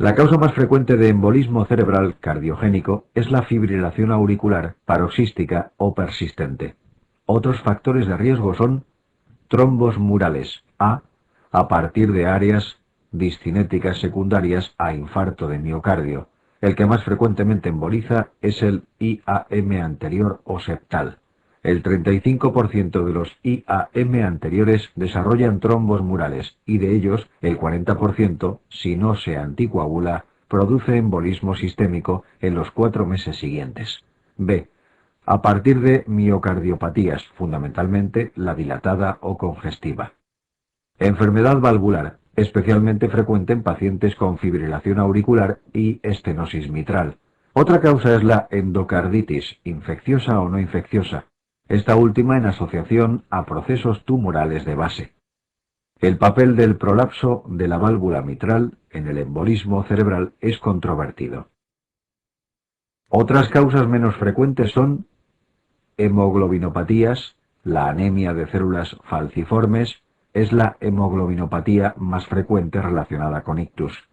La causa más frecuente de embolismo cerebral cardiogénico es la fibrilación auricular paroxística o persistente. Otros factores de riesgo son trombos murales a partir de áreas discinéticas secundarias a infarto de miocardio. El que más frecuentemente emboliza es el IAM anterior o septal. El 35% de los IAM anteriores desarrollan trombos murales y de ellos el 40%, si no se anticoagula, produce embolismo sistémico en los 4 meses siguientes. B. A partir de miocardiopatías, fundamentalmente la dilatada o congestiva. Enfermedad valvular, especialmente frecuente en pacientes con fibrilación auricular y estenosis mitral. Otra causa es la endocarditis, infecciosa o no infecciosa, esta última en asociación a procesos tumorales de base. El papel del prolapso de la válvula mitral en el embolismo cerebral es controvertido. Otras causas menos frecuentes son hemoglobinopatías, la anemia de células falciformes es la hemoglobinopatía más frecuente relacionada con ictus.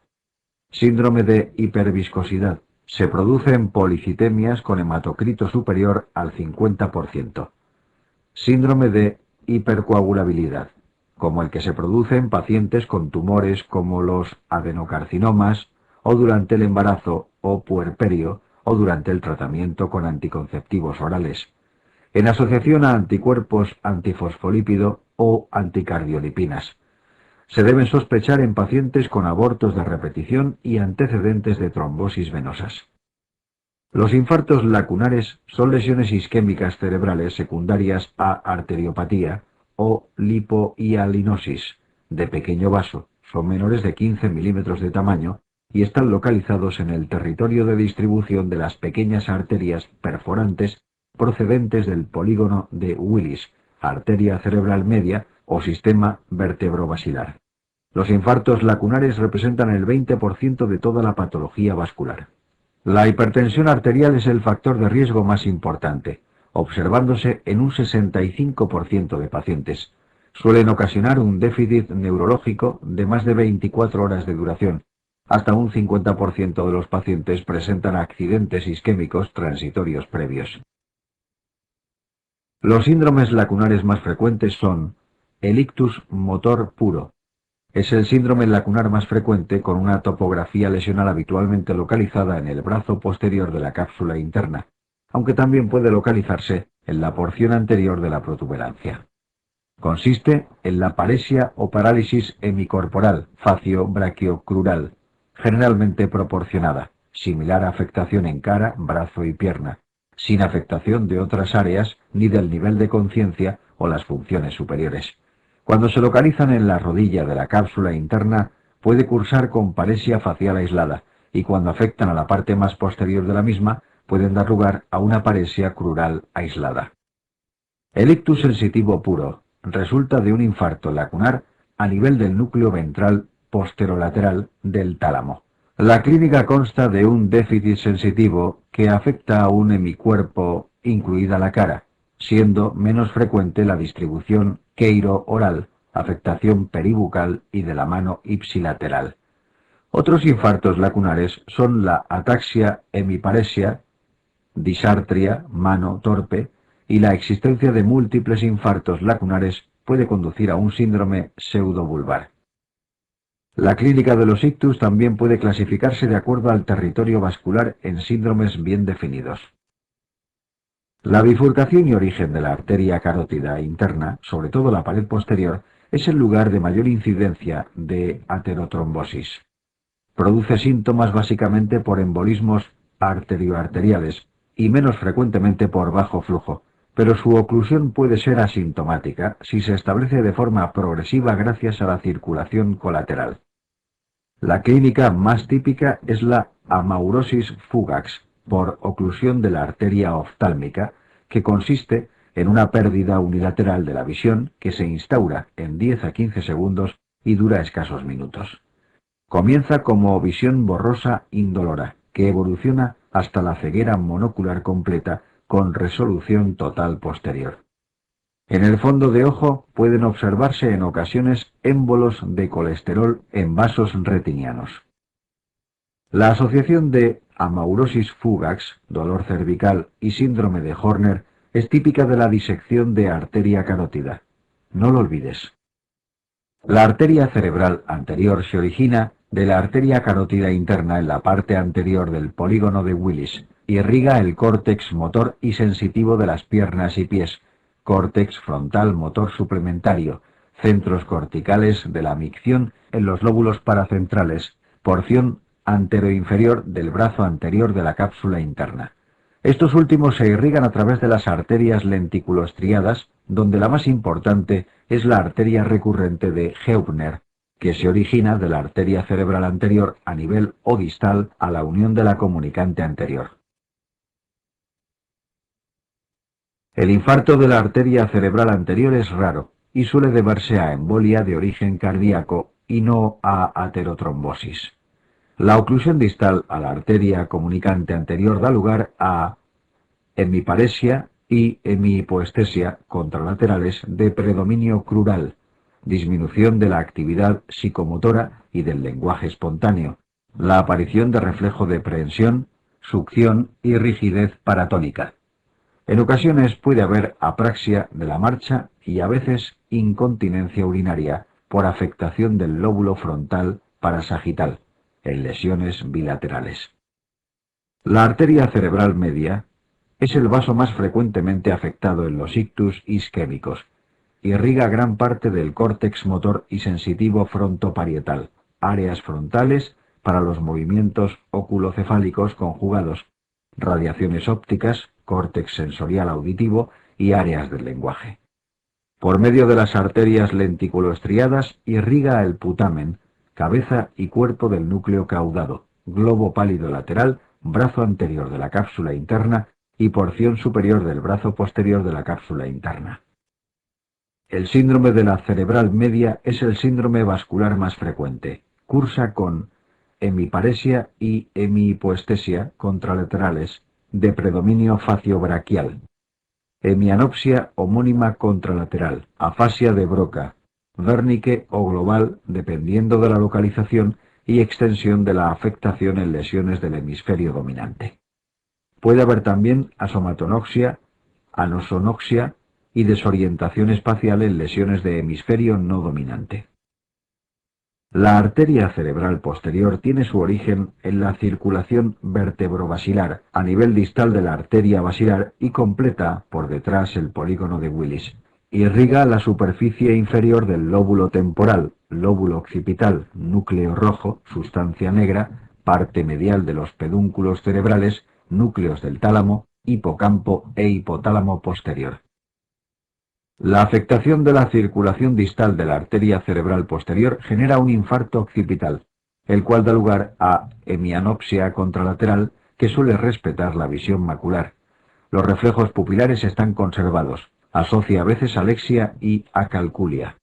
Síndrome de hiperviscosidad. Se produce en policitemias con hematocrito superior al 50%. Síndrome de hipercoagulabilidad, como el que se produce en pacientes con tumores como los adenocarcinomas, o durante el embarazo o puerperio, o durante el tratamiento con anticonceptivos orales, en asociación a anticuerpos antifosfolípido o anticardiolipinas. Se deben sospechar en pacientes con abortos de repetición y antecedentes de trombosis venosas. Los infartos lacunares son lesiones isquémicas cerebrales secundarias a arteriopatía o lipohialinosis de pequeño vaso, son menores de 15 milímetros de tamaño y están localizados en el territorio de distribución de las pequeñas arterias perforantes procedentes del polígono de Willis, arteria cerebral media o sistema vertebrobasilar. Los infartos lacunares representan el 20% de toda la patología vascular. La hipertensión arterial es el factor de riesgo más importante, observándose en un 65% de pacientes. Suelen ocasionar un déficit neurológico de más de 24 horas de duración. Hasta un 50% de los pacientes presentan accidentes isquémicos transitorios previos. Los síndromes lacunares más frecuentes son el ictus motor puro. Es el síndrome lacunar más frecuente con una topografía lesional habitualmente localizada en el brazo posterior de la cápsula interna, aunque también puede localizarse en la porción anterior de la protuberancia. Consiste en la paresia o parálisis hemicorporal, facio-brachiocrural, generalmente proporcionada, similar a afectación en cara, brazo y pierna, sin afectación de otras áreas ni del nivel de conciencia o las funciones superiores. Cuando se localizan en la rodilla de la cápsula interna, puede cursar con paresia facial aislada, y cuando afectan a la parte más posterior de la misma, pueden dar lugar a una paresia crural aislada. El ictus sensitivo puro resulta de un infarto lacunar a nivel del núcleo ventral posterolateral del tálamo. La clínica consta de un déficit sensitivo que afecta a un hemicuerpo, incluida la cara, siendo menos frecuente la distribución queiro-oral, afectación peribucal y de la mano ipsilateral. Otros infartos lacunares son la ataxia hemiparesia, disartria, mano torpe, y la existencia de múltiples infartos lacunares puede conducir a un síndrome pseudovulvar. La clínica de los ictus también puede clasificarse de acuerdo al territorio vascular en síndromes bien definidos. La bifurcación y origen de la arteria carótida interna, sobre todo la pared posterior, es el lugar de mayor incidencia de aterotrombosis. Produce síntomas básicamente por embolismos arterioarteriales y menos frecuentemente por bajo flujo, pero su oclusión puede ser asintomática si se establece de forma progresiva gracias a la circulación colateral. La clínica más típica es la amaurosis fugax, por oclusión de la arteria oftálmica, que consiste en una pérdida unilateral de la visión que se instaura en 10 a 15 segundos y dura escasos minutos. Comienza como visión borrosa indolora, que evoluciona hasta la ceguera monocular completa con resolución total posterior. En el fondo de ojo pueden observarse en ocasiones émbolos de colesterol en vasos retinianos. La asociación de amaurosis fugax, dolor cervical y síndrome de Horner es típica de la disección de arteria carótida. No lo olvides. La arteria cerebral anterior se origina de la arteria carótida interna en la parte anterior del polígono de Willis. Irriga el córtex motor y sensitivo de las piernas y pies, córtex frontal motor suplementario, centros corticales de la micción en los lóbulos paracentrales, porción anteroinferior del brazo anterior de la cápsula interna. Estos últimos se irrigan a través de las arterias lenticulostriadas, donde la más importante es la arteria recurrente de Heubner, que se origina de la arteria cerebral anterior a nivel o distal a la unión de la comunicante anterior. El infarto de la arteria cerebral anterior es raro y suele deberse a embolia de origen cardíaco y no a aterotrombosis. La oclusión distal a la arteria comunicante anterior da lugar a hemiparesia y hemihipoestesia contralaterales de predominio crural, disminución de la actividad psicomotora y del lenguaje espontáneo, la aparición de reflejo de prehensión, succión y rigidez paratónica. En ocasiones puede haber apraxia de la marcha y a veces incontinencia urinaria por afectación del lóbulo frontal parasagital, en lesiones bilaterales. La arteria cerebral media es el vaso más frecuentemente afectado en los ictus isquémicos. Irriga gran parte del córtex motor y sensitivo frontoparietal, áreas frontales para los movimientos oculocefálicos conjugados, radiaciones ópticas, córtex sensorial auditivo y áreas del lenguaje. Por medio de las arterias lenticulostriadas irriga el putamen, cabeza y cuerpo del núcleo caudado, globo pálido lateral, brazo anterior de la cápsula interna y porción superior del brazo posterior de la cápsula interna. El síndrome de la cerebral media es el síndrome vascular más frecuente. Cursa con hemiparesia y hemihipoestesia contralaterales de predominio faciobraquial, hemianopsia homónima contralateral, afasia de Broca, Wernicke o global dependiendo de la localización y extensión de la afectación en lesiones del hemisferio dominante. Puede haber también asomatonoxia, anosonoxia y desorientación espacial en lesiones de hemisferio no dominante. La arteria cerebral posterior tiene su origen en la circulación vertebrobasilar a nivel distal de la arteria basilar y completa por detrás el polígono de Willis. Irriga la superficie inferior del lóbulo temporal, lóbulo occipital, núcleo rojo, sustancia negra, parte medial de los pedúnculos cerebrales, núcleos del tálamo, hipocampo e hipotálamo posterior. La afectación de la circulación distal de la arteria cerebral posterior genera un infarto occipital, el cual da lugar a hemianopsia contralateral que suele respetar la visión macular. Los reflejos pupilares están conservados. Asocia a veces alexia y acalculia.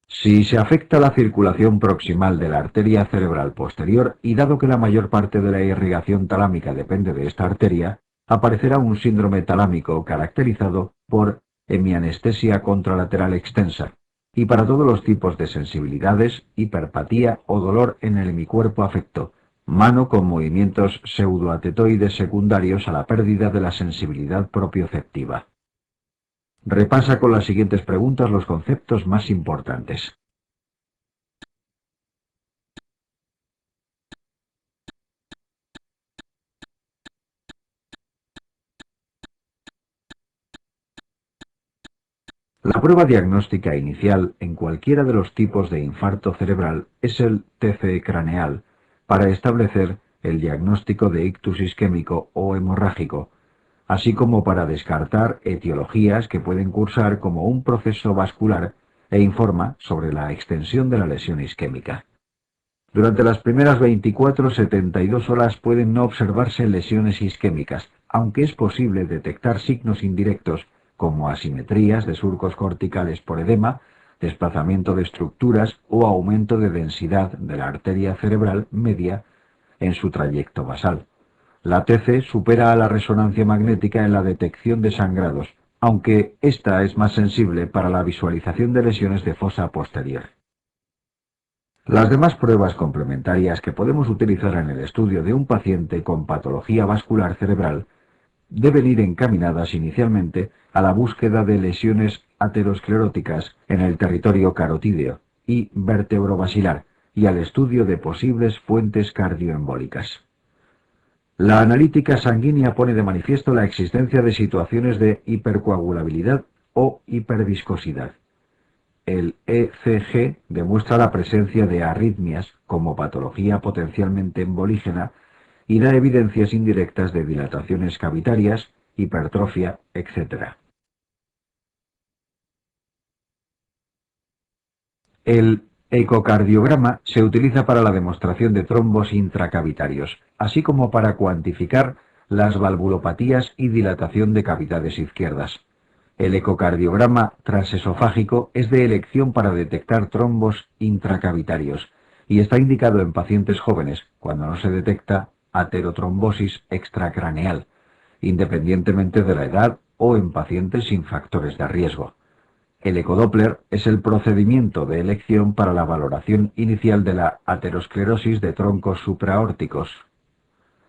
Si se afecta la circulación proximal de la arteria cerebral posterior y dado que la mayor parte de la irrigación talámica depende de esta arteria, aparecerá un síndrome talámico caracterizado por hemianestesia contralateral extensa y para todos los tipos de sensibilidades, hiperpatía o dolor en el hemicuerpo afecto, mano con movimientos pseudoatetoides secundarios a la pérdida de la sensibilidad propioceptiva. Repasa con las siguientes preguntas los conceptos más importantes. La prueba diagnóstica inicial en cualquiera de los tipos de infarto cerebral es el TC craneal para establecer el diagnóstico de ictus isquémico o hemorrágico, así como para descartar etiologías que pueden cursar como un proceso vascular e informa sobre la extensión de la lesión isquémica. Durante las primeras 24-72 horas pueden no observarse lesiones isquémicas, aunque es posible detectar signos indirectos como asimetrías de surcos corticales por edema, desplazamiento de estructuras o aumento de densidad de la arteria cerebral media en su trayecto basal. La TC supera a la resonancia magnética en la detección de sangrados, aunque esta es más sensible para la visualización de lesiones de fosa posterior. Las demás pruebas complementarias que podemos utilizar en el estudio de un paciente con patología vascular cerebral deben ir encaminadas inicialmente a la búsqueda de lesiones ateroscleróticas en el territorio carotídeo y vertebrobasilar y al estudio de posibles fuentes cardioembólicas. La analítica sanguínea pone de manifiesto la existencia de situaciones de hipercoagulabilidad o hiperviscosidad. El ECG demuestra la presencia de arritmias como patología potencialmente embolígena y da evidencias indirectas de dilataciones cavitarias, hipertrofia, etc. El ecocardiograma se utiliza para la demostración de trombos intracavitarios, así como para cuantificar las valvulopatías y dilatación de cavidades izquierdas. El ecocardiograma transesofágico es de elección para detectar trombos intracavitarios y está indicado en pacientes jóvenes cuando no se detecta aterotrombosis extracraneal, independientemente de la edad o en pacientes sin factores de riesgo. El ecodoppler es el procedimiento de elección para la valoración inicial de la aterosclerosis de troncos supraórticos.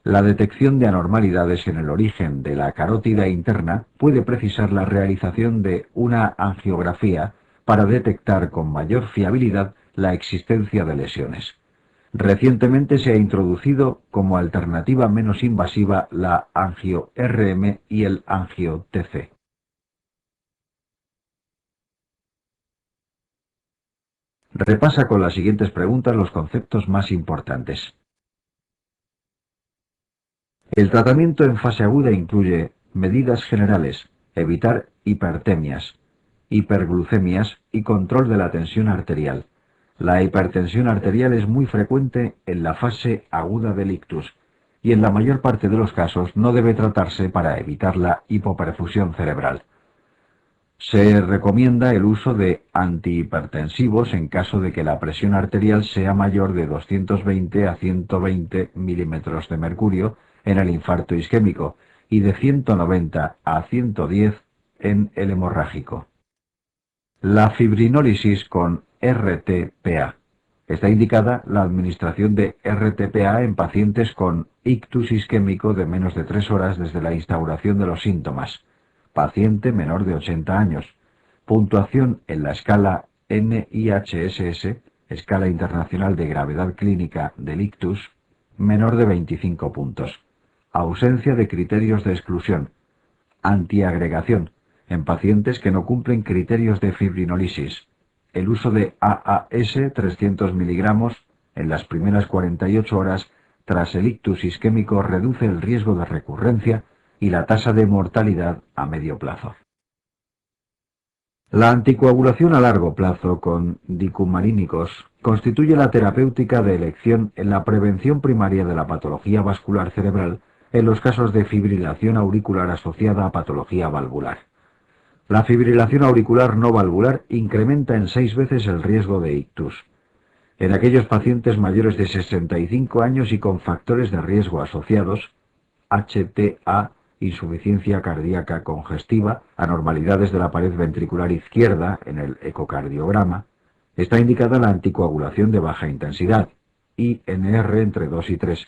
La detección de anormalidades en el origen de la carótida interna puede precisar la realización de una angiografía para detectar con mayor fiabilidad la existencia de lesiones. Recientemente se ha introducido como alternativa menos invasiva la angio-RM y el angio-TC. Repasa con las siguientes preguntas los conceptos más importantes. El tratamiento en fase aguda incluye medidas generales, evitar hipertemias, hiperglucemias y control de la tensión arterial. La hipertensión arterial es muy frecuente en la fase aguda del ictus y en la mayor parte de los casos no debe tratarse para evitar la hipoperfusión cerebral. Se recomienda el uso de antihipertensivos en caso de que la presión arterial sea mayor de 220 a 120 milímetros de mercurio en el infarto isquémico y de 190 a 110 en el hemorrágico. La fibrinólisis con RTPA. Está indicada la administración de RTPA en pacientes con ictus isquémico de menos de 3 horas desde la instauración de los síntomas. Paciente menor de 80 años. Puntuación en la escala NIHSS, Escala Internacional de Gravedad Clínica del Ictus, menor de 25 puntos. Ausencia de criterios de exclusión. Antiagregación en pacientes que no cumplen criterios de fibrinólisis. El uso de AAS 300 miligramos en las primeras 48 horas tras el ictus isquémico reduce el riesgo de recurrencia y la tasa de mortalidad a medio plazo. La anticoagulación a largo plazo con dicumarínicos constituye la terapéutica de elección en la prevención primaria de la patología vascular cerebral en los casos de fibrilación auricular asociada a patología valvular. La fibrilación auricular no valvular incrementa en 6 veces el riesgo de ictus. En aquellos pacientes mayores de 65 años y con factores de riesgo asociados, HTA, insuficiencia cardíaca congestiva, anormalidades de la pared ventricular izquierda en el ecocardiograma, está indicada la anticoagulación de baja intensidad, INR entre 2 y 3.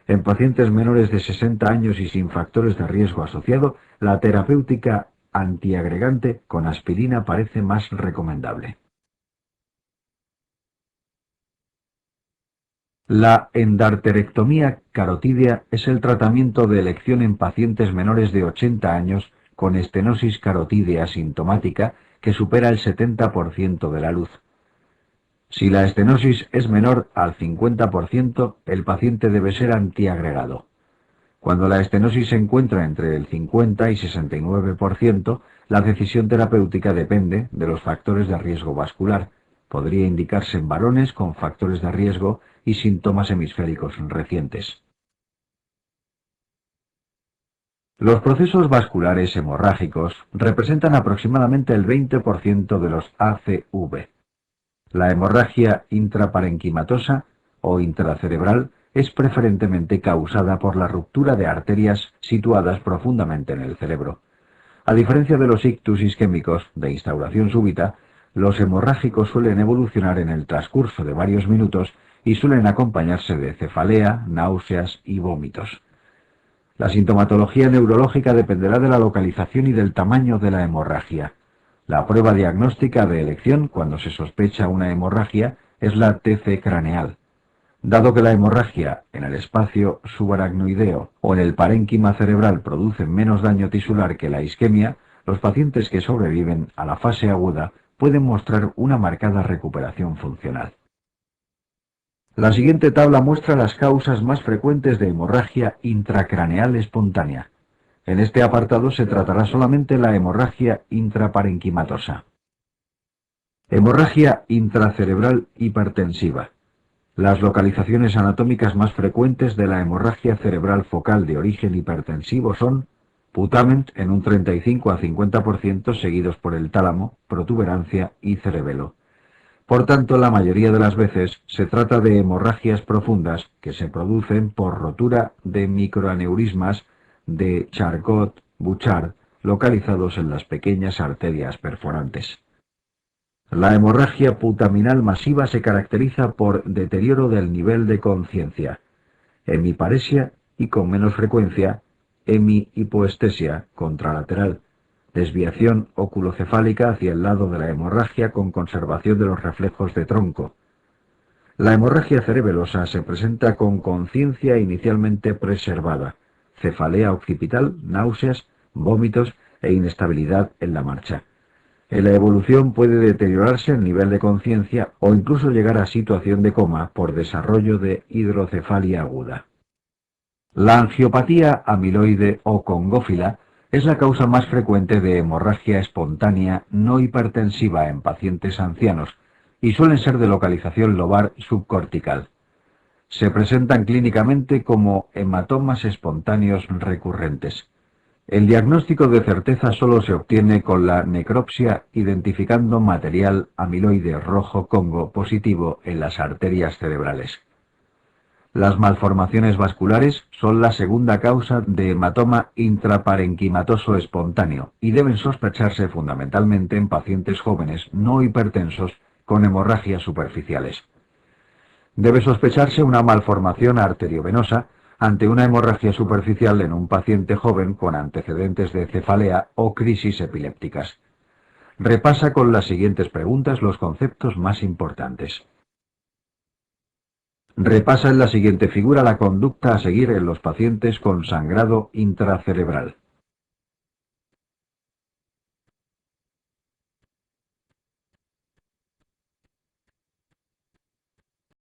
En pacientes menores de 60 años y sin factores de riesgo asociado, la terapéutica antiagregante con aspirina parece más recomendable. La endarterectomía carotídea es el tratamiento de elección en pacientes menores de 80 años con estenosis carotídea sintomática que supera el 70% de la luz. Si la estenosis es menor al 50%, el paciente debe ser antiagregado. Cuando la estenosis se encuentra entre el 50 y 69%, la decisión terapéutica depende de los factores de riesgo vascular. Podría indicarse en varones con factores de riesgo y síntomas hemisféricos recientes. Los procesos vasculares hemorrágicos representan aproximadamente el 20% de los ACV. La hemorragia intraparenquimatosa o intracerebral es preferentemente causada por la ruptura de arterias situadas profundamente en el cerebro. A diferencia de los ictus isquémicos de instauración súbita, Los hemorrágicos suelen evolucionar en el transcurso de varios minutos y suelen acompañarse de cefalea, náuseas y vómitos. La sintomatología neurológica dependerá de la localización y del tamaño de la hemorragia. La prueba diagnóstica de elección cuando se sospecha una hemorragia es la TC craneal. Dado que la hemorragia en el espacio subaracnoideo o en el parénquima cerebral produce menos daño tisular que la isquemia, los pacientes que sobreviven a la fase aguda pueden mostrar una marcada recuperación funcional. La siguiente tabla muestra las causas más frecuentes de hemorragia intracraneal espontánea. En este apartado se tratará solamente la hemorragia intraparenquimatosa. Hemorragia intracerebral hipertensiva. Las localizaciones anatómicas más frecuentes de la hemorragia cerebral focal de origen hipertensivo son putamen en un 35 a 50%, seguidos por el tálamo, protuberancia y cerebelo. Por tanto, la mayoría de las veces se trata de hemorragias profundas que se producen por rotura de microaneurismas de Charcot-Bouchard localizados en las pequeñas arterias perforantes. La hemorragia putaminal masiva se caracteriza por deterioro del nivel de conciencia, hemiparesia y, con menos frecuencia, hemihipoestesia contralateral, desviación oculocefálica hacia el lado de la hemorragia con conservación de los reflejos de tronco. La hemorragia cerebelosa se presenta con conciencia inicialmente preservada, cefalea occipital, náuseas, vómitos e inestabilidad en la marcha. En la evolución puede deteriorarse el nivel de conciencia o incluso llegar a situación de coma por desarrollo de hidrocefalia aguda. La angiopatía amiloide o congófila es la causa más frecuente de hemorragia espontánea no hipertensiva en pacientes ancianos y suelen ser de localización lobar subcortical. Se presentan clínicamente como hematomas espontáneos recurrentes. El diagnóstico de certeza solo se obtiene con la necropsia identificando material amiloide rojo Congo positivo en las arterias cerebrales. Las malformaciones vasculares son la segunda causa de hematoma intraparenquimatoso espontáneo y deben sospecharse fundamentalmente en pacientes jóvenes no hipertensos con hemorragias superficiales. Debe sospecharse una malformación arteriovenosa ante una hemorragia superficial en un paciente joven con antecedentes de cefalea o crisis epilépticas. Repasa con las siguientes preguntas los conceptos más importantes. Repasa en la siguiente figura la conducta a seguir en los pacientes con sangrado intracerebral.